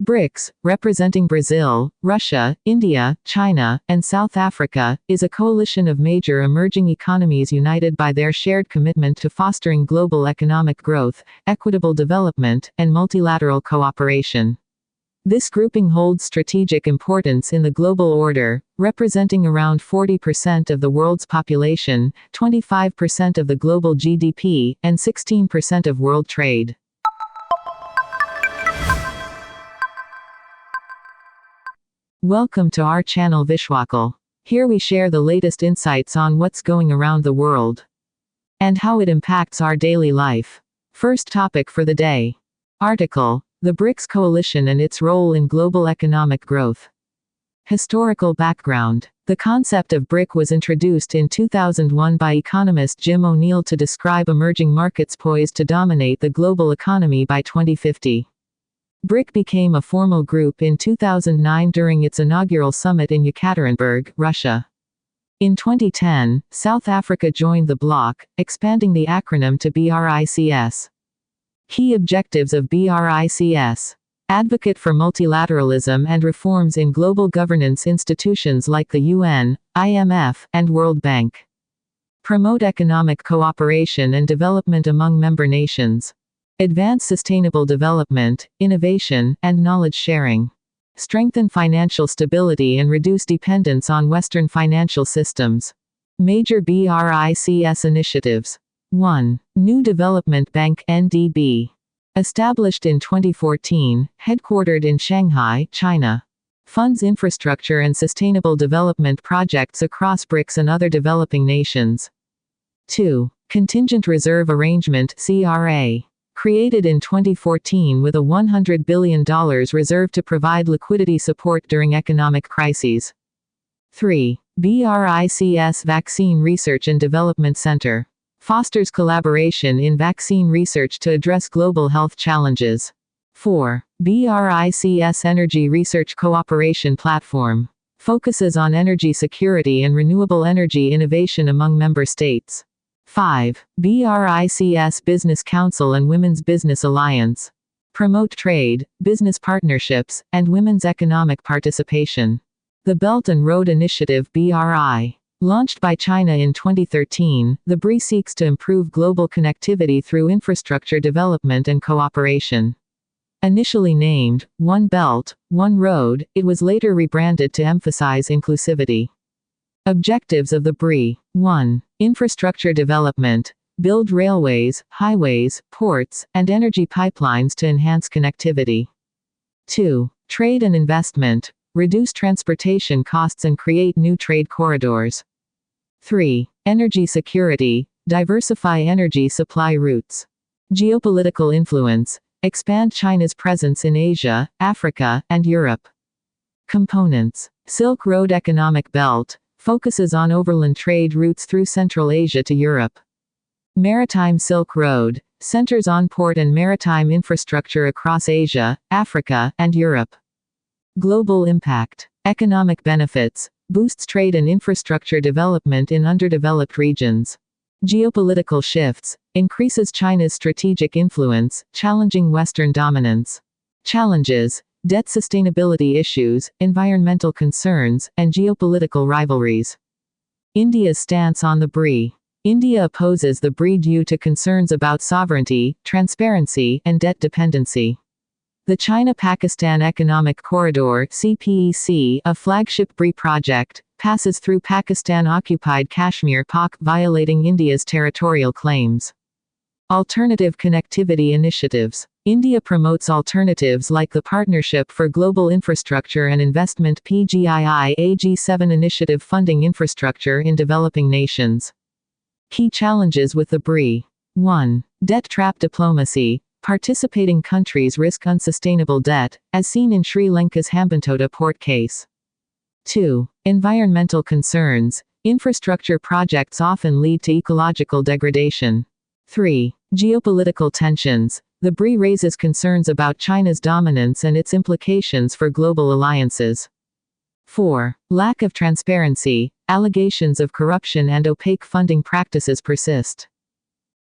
BRICS, representing Brazil, Russia, India, China, and South Africa, is a coalition of major emerging economies united by their shared commitment to fostering global economic growth, equitable development, and multilateral cooperation. This grouping holds strategic importance in the global order, representing around 40% of the world's population, 25% of the global GDP, and 16% of world trade. Welcome to our channel Vishwakarma. Here we share the latest insights on what's going around the world and how it impacts our daily life. First topic for the day. Article: The BRICS Coalition and its role in global economic growth. Historical background. The concept of BRIC was introduced in 2001 by economist Jim O'Neill to describe emerging markets poised to dominate the global economy by 2050. BRIC became a formal group in 2009 during its inaugural summit in Yekaterinburg, Russia. In 2010, South Africa joined the bloc, expanding the acronym to BRICS. Key objectives of BRICS: advocate for multilateralism and reforms in global governance institutions like the UN, IMF, and World Bank. Promote economic cooperation and development among member nations. Advance sustainable development, innovation, and knowledge sharing. Strengthen financial stability and reduce dependence on Western financial systems. Major BRICS initiatives. 1. New Development Bank (NDB). Established in 2014, headquartered in Shanghai, China. Funds infrastructure and sustainable development projects across BRICS and other developing nations. 2. Contingent Reserve Arrangement (CRA). Created in 2014 with a $100 billion reserve to provide liquidity support during economic crises. 3. BRICS Vaccine Research and Development Center. Fosters collaboration in vaccine research to address global health challenges. 4. BRICS Energy Research Cooperation Platform. Focuses on energy security and renewable energy innovation among member states. 5. BRICS Business Council and Women's Business Alliance. Promote trade, business partnerships, and women's economic participation. The Belt and Road Initiative (BRI). Launched by China in 2013, the BRI seeks to improve global connectivity through infrastructure development and cooperation. Initially named One Belt, One Road, it was later rebranded to emphasize inclusivity. Objectives of the BRI. 1. Infrastructure development. Build railways, highways, ports, and energy pipelines to enhance connectivity. 2. Trade and investment. Reduce transportation costs and create new trade corridors. 3. Energy security. Diversify energy supply routes. Geopolitical influence. Expand China's presence in Asia, Africa, and Europe. Components. Silk Road Economic Belt. Focuses on overland trade routes through Central Asia to Europe. Maritime Silk Road. Centers on port and maritime infrastructure across Asia, Africa, and Europe. Global impact. Economic benefits. Boosts trade and infrastructure development in underdeveloped regions. Geopolitical shifts. Increases China's strategic influence, challenging Western dominance. Challenges. Debt sustainability issues, environmental concerns, and geopolitical rivalries. India's stance on the BRI. India opposes the BRI due to concerns about sovereignty, transparency, and debt dependency. The China-Pakistan Economic Corridor (CPEC), a flagship BRI project, passes through Pakistan-occupied Kashmir (POK), violating India's territorial claims. Alternative connectivity initiatives. India promotes alternatives like the Partnership for Global Infrastructure and Investment (PGII) G7 initiative funding infrastructure in developing nations. Key challenges with the BRI. 1. Debt trap diplomacy. Participating countries risk unsustainable debt, as seen in Sri Lanka's Hambantota port case. 2. Environmental concerns. Infrastructure projects often lead to ecological degradation. 3. Geopolitical tensions. The BRI raises concerns about China's dominance and its implications for global alliances. 4. Lack of transparency. Allegations of corruption and opaque funding practices persist.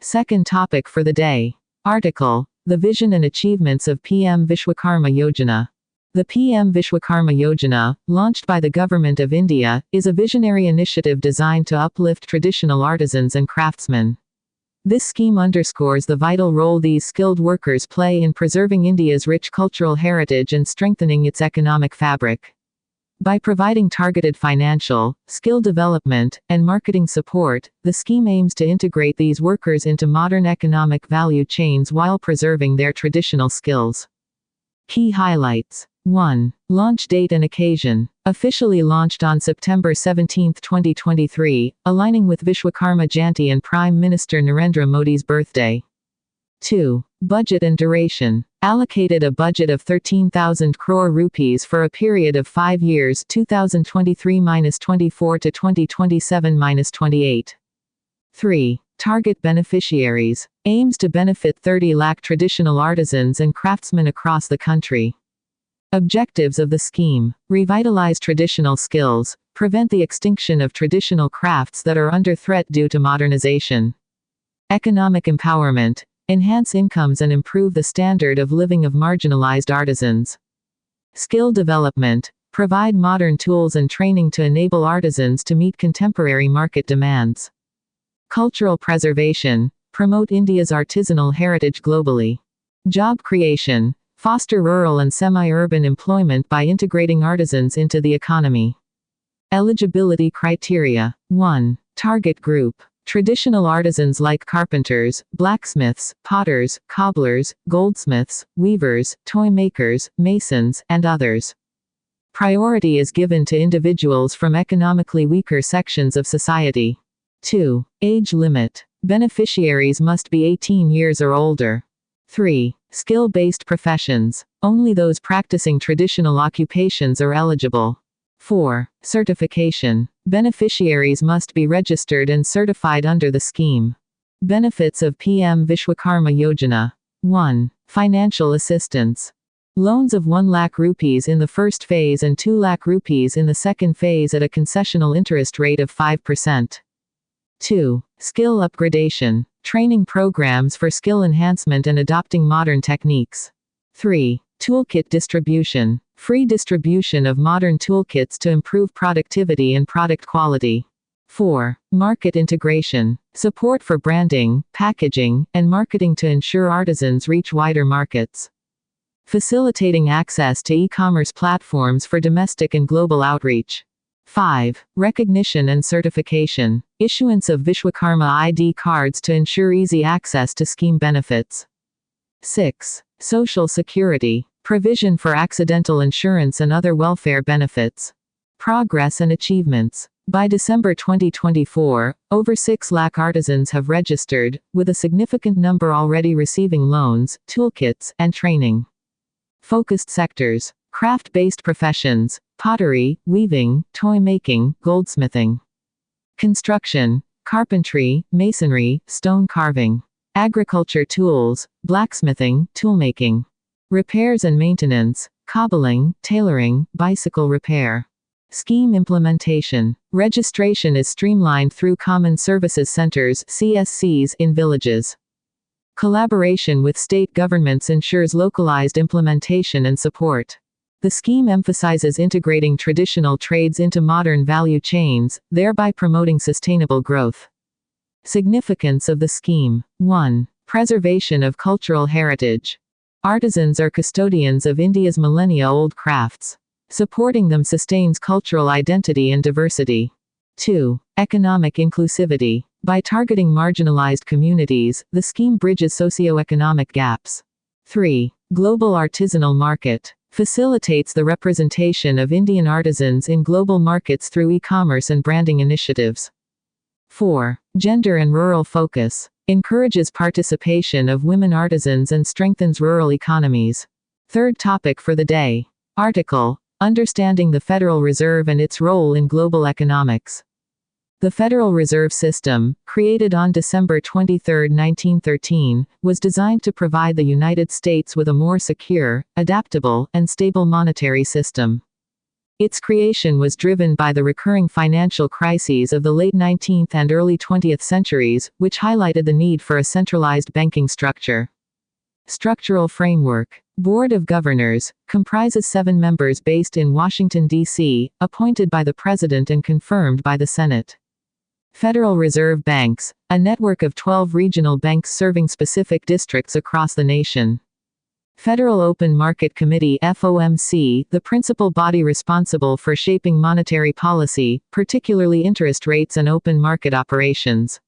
Second topic for the day. Article: The Vision and Achievements of PM Vishwakarma Yojana. The PM Vishwakarma Yojana, launched by the Government of India, is a visionary initiative designed to uplift traditional artisans and craftsmen. This scheme underscores the vital role these skilled workers play in preserving India's rich cultural heritage and strengthening its economic fabric. By providing targeted financial, skill development, and marketing support, the scheme aims to integrate these workers into modern economic value chains while preserving their traditional skills. Key highlights. 1. Launch date and occasion. Officially launched on September 17, 2023, aligning with Vishwakarma Jayanti and Prime Minister Narendra Modi's birthday. 2. Budget and duration. Allocated a budget of 13,000 crore rupees for a period of 5 years 2023-24 to 2027-28. 3. Target beneficiaries. Aims to benefit 30 lakh traditional artisans and craftsmen across the country. Objectives of the scheme. Revitalize traditional skills, prevent the extinction of traditional crafts that are under threat due to modernization. Economic empowerment. Enhance incomes and improve the standard of living of marginalized artisans. Skill development. Provide modern tools and training to enable artisans to meet contemporary market demands. Cultural preservation. Promote India's artisanal heritage globally. Job creation. Foster rural and semi-urban employment by integrating artisans into the economy. Eligibility criteria. 1. Target group. Traditional artisans like carpenters, blacksmiths, potters, cobblers, goldsmiths, weavers, toy makers, masons, and others. Priority is given to individuals from economically weaker sections of society. 2. Age limit. Beneficiaries must be 18 years or older. 3. Skill-based professions. Only those practicing traditional occupations are eligible. 4. Certification. Beneficiaries must be registered and certified under the scheme. Benefits of PM Vishwakarma Yojana. 1. Financial assistance. Loans of 1 lakh rupees in the first phase and 2 lakh rupees in the second phase at a concessional interest rate of 5%. 2. Skill upgradation. Training programs for skill enhancement and adopting modern techniques. 3. Toolkit distribution. Free distribution of modern toolkits to improve productivity and product quality. 4. Market integration. Support for branding, packaging, and marketing to ensure artisans reach wider markets. Facilitating access to e-commerce platforms for domestic and global outreach. 5. Recognition and certification. Issuance of Vishwakarma ID cards to ensure easy access to scheme benefits. 6. Social security. Provision for accidental insurance and other welfare benefits. Progress and achievements. By December 2024, over 6 lakh artisans have registered, with a significant number already receiving loans, toolkits, and training. Focused sectors. Craft-based professions. Pottery, weaving, toy making, goldsmithing. Construction, carpentry, masonry, stone carving. Agriculture tools, blacksmithing, toolmaking. Repairs and maintenance, cobbling, tailoring, bicycle repair. Scheme implementation. Registration is streamlined through Common Services Centers (CSCs) in villages. Collaboration with state governments ensures localized implementation and support. The scheme emphasizes integrating traditional trades into modern value chains, thereby promoting sustainable growth. Significance of the scheme. 1. Preservation of cultural heritage. Artisans are custodians of India's millennia-old crafts. Supporting them sustains cultural identity and diversity. 2. Economic inclusivity. By targeting marginalized communities, the scheme bridges socioeconomic gaps. 3. Global artisanal market. Facilitates the representation of Indian artisans in global markets through e-commerce and branding initiatives. 4. Gender and rural focus. Encourages participation of women artisans and strengthens rural economies. Third topic for the day. Article. Understanding the Federal Reserve and its role in global economics. The Federal Reserve System, created on December 23, 1913, was designed to provide the United States with a more secure, adaptable, and stable monetary system. Its creation was driven by the recurring financial crises of the late 19th and early 20th centuries, which highlighted the need for a centralized banking structure. Structural framework. Board of Governors comprises 7 members based in Washington, D.C., appointed by the President and confirmed by the Senate. Federal Reserve Banks, a network of 12 regional banks serving specific districts across the nation. Federal Open Market Committee (FOMC), the principal body responsible for shaping monetary policy, particularly interest rates and open market operations.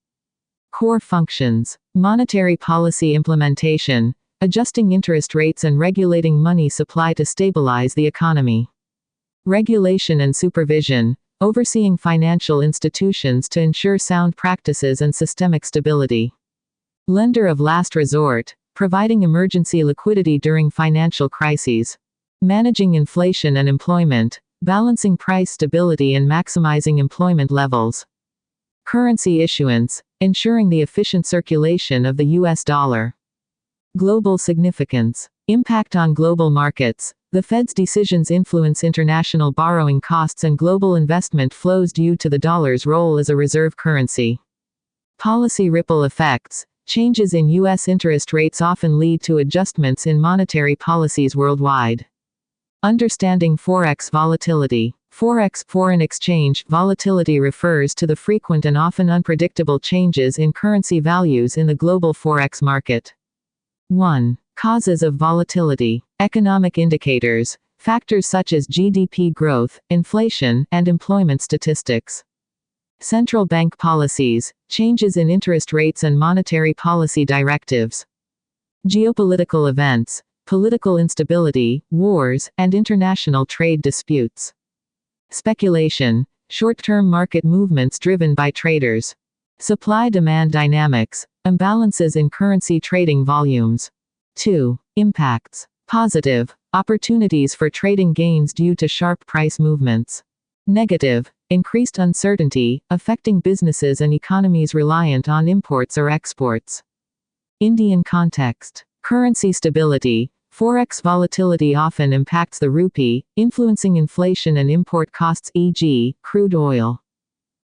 Core functions: monetary policy implementation, adjusting interest rates and regulating money supply to stabilize the economy. Regulation and supervision, overseeing financial institutions to ensure sound practices and systemic stability. Lender of last resort, providing emergency liquidity during financial crises. Managing inflation and employment, balancing price stability and maximizing employment levels. Currency issuance, ensuring the efficient circulation of the U.S. dollar. Global significance. Impact on global markets. The Fed's decisions influence international borrowing costs and global investment flows due to the dollar's role as a reserve currency. Policy ripple effects. Changes in U.S. interest rates often lead to adjustments in monetary policies worldwide. Understanding Forex volatility. Forex, foreign exchange, volatility refers to the frequent and often unpredictable changes in currency values in the global Forex market. 1. Causes of volatility. Economic indicators. Factors such as GDP growth, inflation, and employment statistics. Central bank policies, changes in interest rates and monetary policy directives. Geopolitical events, political instability, wars, and international trade disputes. Speculation, short-term market movements driven by traders. Supply-demand dynamics, imbalances in currency trading volumes. 2. Impacts. Positive, opportunities for trading gains due to sharp price movements. Negative, increased uncertainty, affecting businesses and economies reliant on imports or exports. Indian context. Currency stability. Forex volatility often impacts the rupee, influencing inflation and import costs, e.g., crude oil.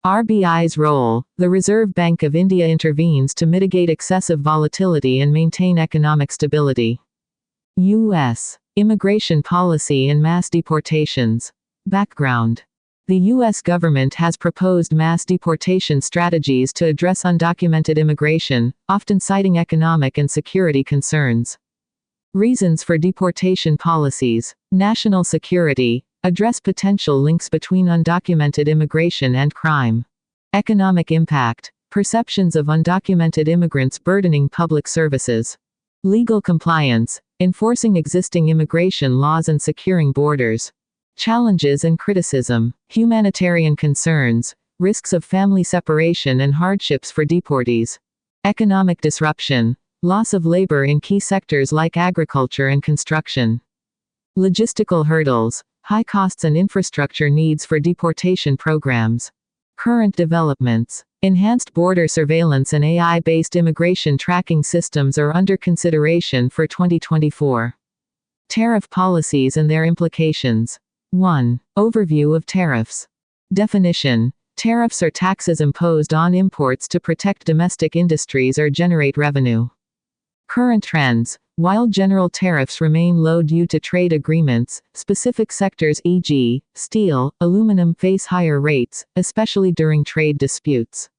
RBI's role. The Reserve Bank of India intervenes to mitigate excessive volatility and maintain economic stability. U.S. immigration policy and mass deportations. Background. The U.S. government has proposed mass deportation strategies to address undocumented immigration, often citing economic and security concerns. Reasons for deportation policies. National security. Address potential links between undocumented immigration and crime. Economic impact. Perceptions of undocumented immigrants burdening public services. Legal compliance. Enforcing existing immigration laws and securing borders. Challenges and criticism. Humanitarian concerns. Risks of family separation and hardships for deportees. Economic disruption. Loss of labor in key sectors like agriculture and construction. Logistical hurdles. High costs and infrastructure needs for deportation programs. Current developments. Enhanced border surveillance and AI-based immigration tracking systems are under consideration for 2024. Tariff policies and their implications. 1. Overview of tariffs. Definition. Tariffs are taxes imposed on imports to protect domestic industries or generate revenue. Current trends. While general tariffs remain low due to trade agreements, specific sectors e.g., steel, aluminum face higher rates, especially during trade disputes.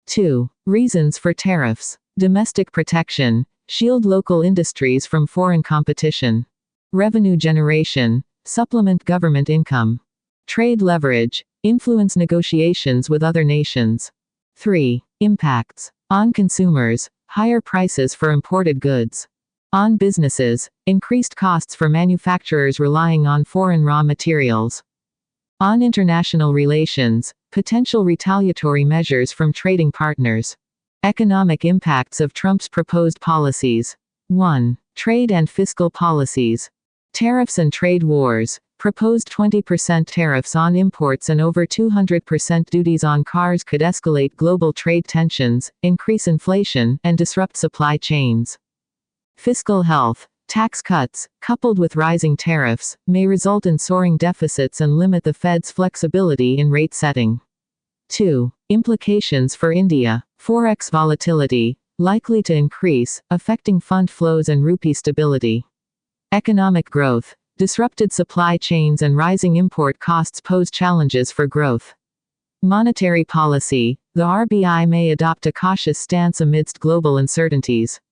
2. Reasons for tariffs. Domestic protection. Shield local industries from foreign competition. Revenue generation. Supplement government income. Trade leverage. Influence negotiations with other nations. 3. Impacts. On consumers. Higher prices for imported goods. On businesses. Increased costs for manufacturers relying on foreign raw materials. On international relations. Potential retaliatory measures from trading partners. Economic impacts of Trump's proposed policies. 1. Trade and fiscal policies. Tariffs and trade wars. Proposed 20% tariffs on imports and over 200% duties on cars could escalate global trade tensions, increase inflation, and disrupt supply chains. Fiscal health. Tax cuts, coupled with rising tariffs, may result in soaring deficits and limit the Fed's flexibility in rate setting. 2. Implications for India. Forex volatility, likely to increase, affecting fund flows and rupee stability. Economic growth. Disrupted supply chains and rising import costs pose challenges for growth. Monetary policy. The RBI may adopt a cautious stance amidst global uncertainties.